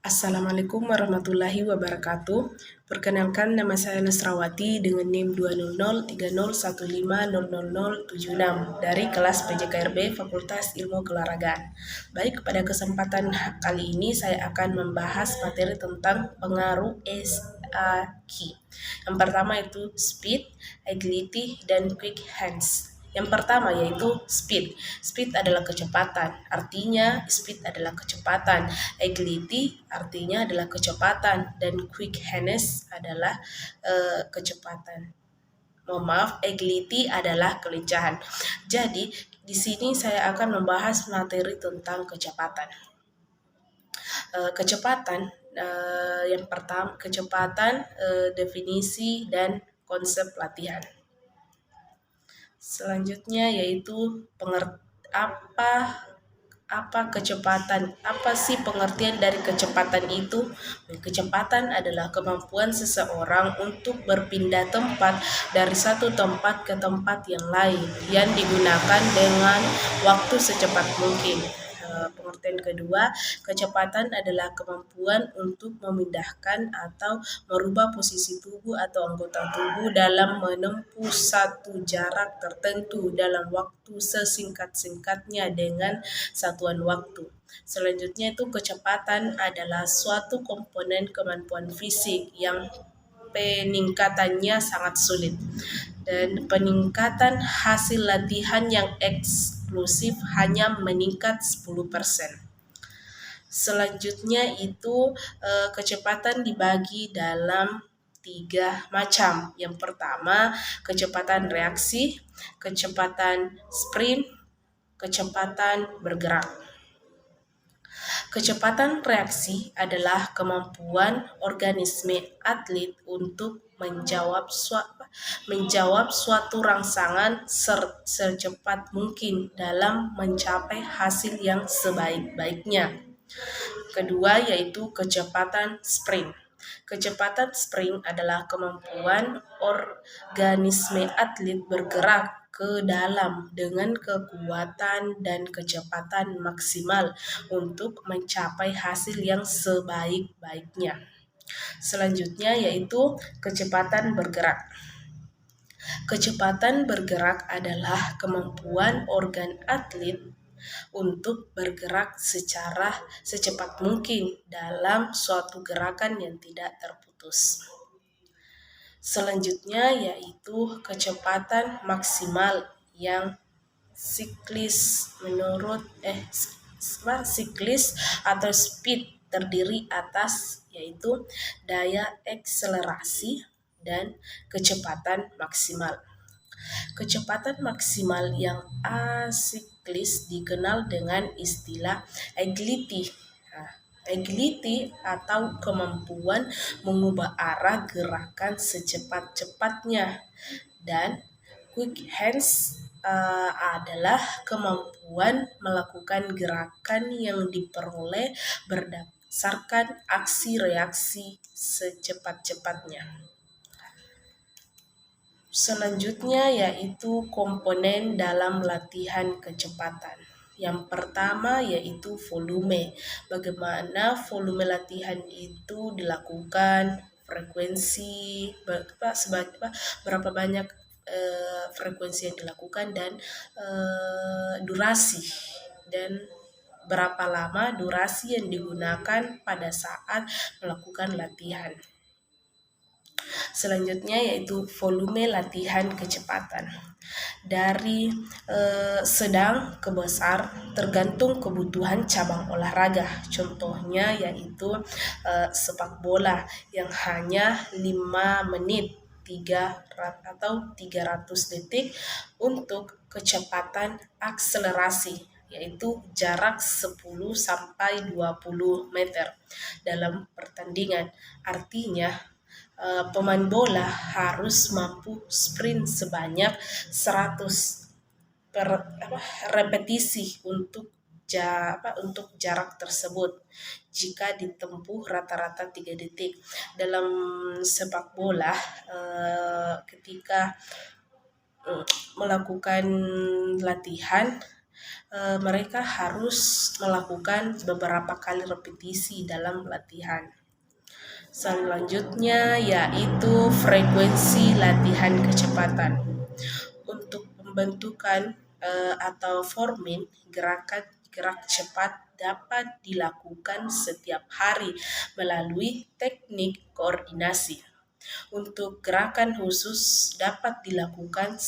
Assalamualaikum warahmatullahi wabarakatuh. Perkenalkan, nama saya Nasrawati dengan NIM 20030150076 dari kelas PJKRB Fakultas Ilmu Keolahragaan. Baik, pada kesempatan kali ini saya akan membahas materi tentang pengaruh SAQ. Yang pertama itu speed, agility, dan quick hands. Yang pertama yaitu speed. Speed adalah kecepatan, artinya speed adalah kecepatan. Agility artinya adalah kecepatan, dan quick hands adalah kecepatan. Mohon maaf, agility adalah kelincahan. Jadi di sini saya akan membahas materi tentang kecepatan. Kecepatan yang pertama, kecepatan, definisi dan konsep latihan. Selanjutnya yaitu apa kecepatan? Apa sih pengertian dari kecepatan itu? Kecepatan adalah kemampuan seseorang untuk berpindah tempat dari satu tempat ke tempat yang lain yang digunakan dengan waktu secepat mungkin. Pengertian kedua, kecepatan adalah kemampuan untuk memindahkan atau merubah posisi tubuh atau anggota tubuh dalam menempuh satu jarak tertentu dalam waktu sesingkat-singkatnya dengan satuan waktu. Selanjutnya itu kecepatan adalah suatu komponen kemampuan fisik yang peningkatannya sangat sulit, dan peningkatan hasil latihan yang eksklusif hanya meningkat 10%. Selanjutnya itu kecepatan dibagi dalam 3 macam. Yang pertama, kecepatan reaksi, kecepatan sprint, kecepatan bergerak. Kecepatan reaksi adalah kemampuan organisme atlet untuk menjawab suatu rangsangan secepat mungkin dalam mencapai hasil yang sebaik-baiknya. Kedua yaitu kecepatan sprint. Kecepatan sprint adalah kemampuan organisme atlet bergerak ke dalam dengan kekuatan dan kecepatan maksimal untuk mencapai hasil yang sebaik-baiknya. Selanjutnya yaitu kecepatan bergerak. Kecepatan bergerak adalah kemampuan organ atlet untuk bergerak secara secepat mungkin dalam suatu gerakan yang tidak terputus. Selanjutnya yaitu kecepatan maksimal yang siklis atau speed terdiri atas yaitu daya akselerasi dan kecepatan maksimal. Kecepatan maksimal yang asiklis dikenal dengan istilah agility. Agility atau kemampuan mengubah arah gerakan secepat-cepatnya, dan quick hands adalah kemampuan melakukan gerakan yang diperoleh berdasarkan aksi reaksi secepat-cepatnya. Selanjutnya yaitu komponen dalam latihan kecepatan. Yang pertama yaitu volume. Bagaimana volume latihan itu dilakukan, frekuensi, berapa banyak frekuensi yang dilakukan, dan durasi, dan berapa lama durasi yang digunakan pada saat melakukan latihan. Selanjutnya yaitu volume latihan kecepatan. Dari sedang ke besar tergantung kebutuhan cabang olahraga. Contohnya yaitu sepak bola yang hanya 5 menit 300 detik untuk kecepatan akselerasi, yaitu jarak 10 sampai 20 meter dalam pertandingan. Artinya pemain bola harus mampu sprint sebanyak 100 repetisi untuk jarak tersebut jika ditempuh rata-rata 3 detik. Dalam sepak bola ketika melakukan latihan mereka harus melakukan beberapa kali repetisi dalam latihan. Selanjutnya yaitu frekuensi latihan kecepatan. Untuk pembentukan atau forming gerak cepat dapat dilakukan setiap hari melalui teknik koordinasi. Untuk gerakan khusus dapat dilakukan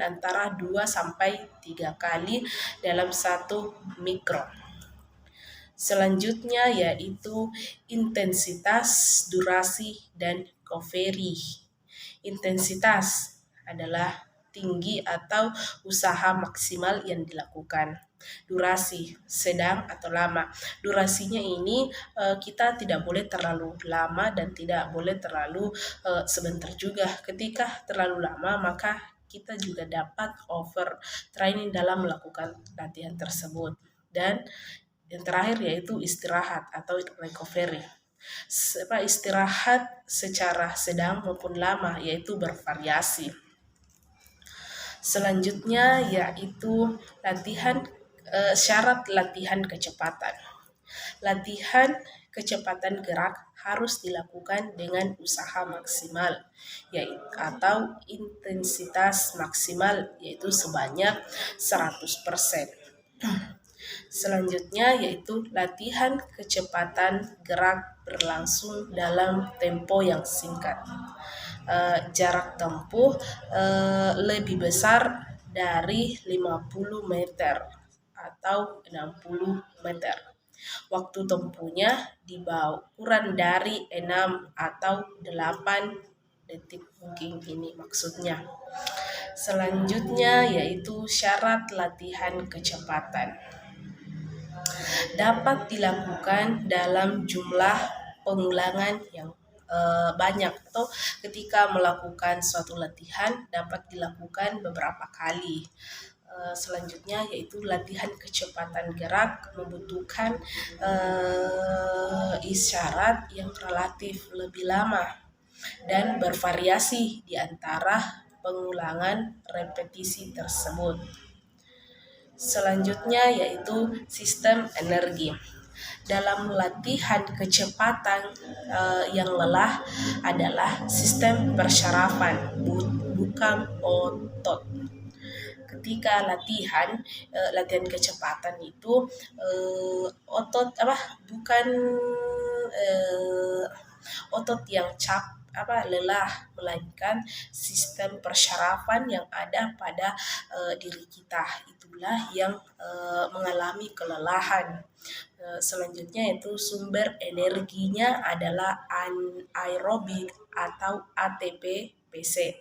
antara 2 sampai 3 kali dalam 1 mikron. Selanjutnya yaitu intensitas, durasi, dan recovery. Intensitas adalah tinggi atau usaha maksimal yang dilakukan. Durasi sedang atau lama. Durasinya ini kita tidak boleh terlalu lama dan tidak boleh terlalu sebentar juga. Ketika terlalu lama maka kita juga dapat overtraining dalam melakukan latihan tersebut. Dan yang terakhir yaitu istirahat atau recovery. Istirahat secara sedang maupun lama yaitu bervariasi. Selanjutnya yaitu syarat latihan kecepatan. Latihan kecepatan gerak harus dilakukan dengan usaha maksimal atau intensitas maksimal yaitu sebanyak 100%. Selanjutnya yaitu latihan kecepatan gerak berlangsung dalam tempo yang singkat. Jarak tempuh lebih besar dari 50 meter atau 60 meter. Waktu tempuhnya di bawah kurang dari 6 atau 8 detik mungkin ini maksudnya. Selanjutnya yaitu syarat latihan kecepatan. Dapat dilakukan dalam jumlah pengulangan yang banyak atau ketika melakukan suatu latihan dapat dilakukan beberapa kali. Selanjutnya yaitu latihan kecepatan gerak membutuhkan isyarat yang relatif lebih lama dan bervariasi di antara pengulangan repetisi tersebut. Selanjutnya yaitu sistem energi. Dalam latihan kecepatan yang lelah adalah sistem persyarafan, bukan otot. Ketika latihan kecepatan itu otot bukan otot yang lelah, melainkan sistem persyarafan yang ada pada diri kita itulah yang mengalami kelelahan. Selanjutnya yaitu sumber energinya adalah anaerobik atau ATP PC.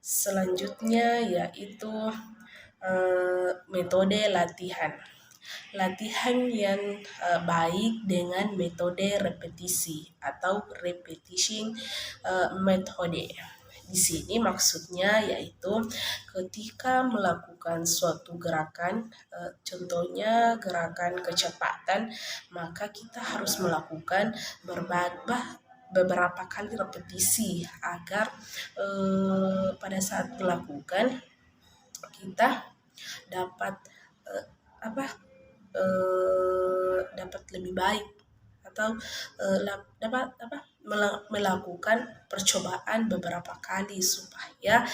Selanjutnya yaitu metode latihan. Latihan yang baik dengan metode repetisi atau repetition metode. Di sini maksudnya yaitu ketika melakukan suatu gerakan, contohnya gerakan kecepatan, maka kita harus melakukan beberapa kali repetisi agar pada saat melakukan kita dapat dapat lebih baik atau dapat melakukan percobaan beberapa kali supaya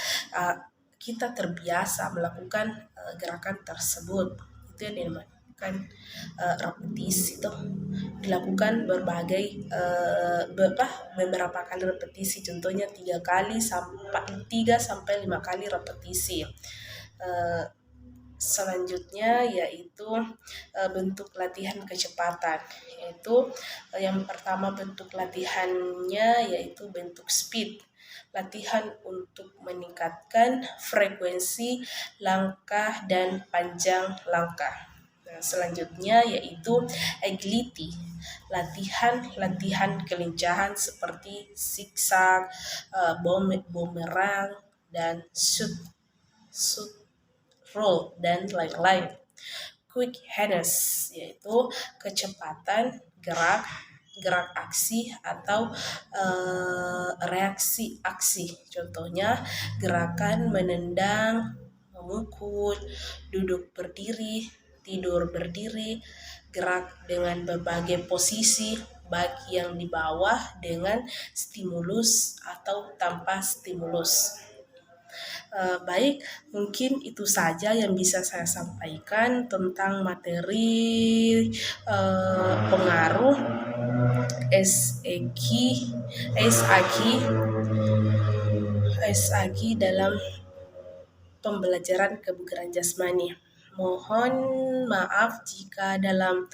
kita terbiasa melakukan gerakan tersebut. Itu yang dinamakan repetisi, itu dilakukan beberapa kali repetisi, contohnya 3 sampai 5 kali repetisi. Selanjutnya yaitu bentuk latihan kecepatan, yaitu yang pertama bentuk latihannya yaitu bentuk speed, latihan untuk meningkatkan frekuensi langkah dan panjang langkah. Selanjutnya yaitu agility, latihan kelincahan seperti zigzag, bumerang, dan shoot, roll, dan lain-lain. Quick hands yaitu kecepatan gerak aksi atau reaksi aksi. Contohnya gerakan menendang memukul, duduk berdiri, tidur berdiri, gerak dengan berbagai posisi, baik yang di bawah dengan stimulus atau tanpa stimulus. Baik, mungkin itu saja yang bisa saya sampaikan tentang materi pengaruh SAQ SAQ dalam pembelajaran kebugaran jasmani. Mohon maaf jika dalam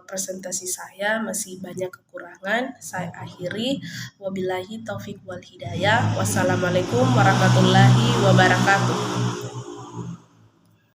presentasi saya masih banyak kekurangan. Saya akhiri. Wabillahi taufik wal hidayah. Wassalamualaikum warahmatullahi wabarakatuh.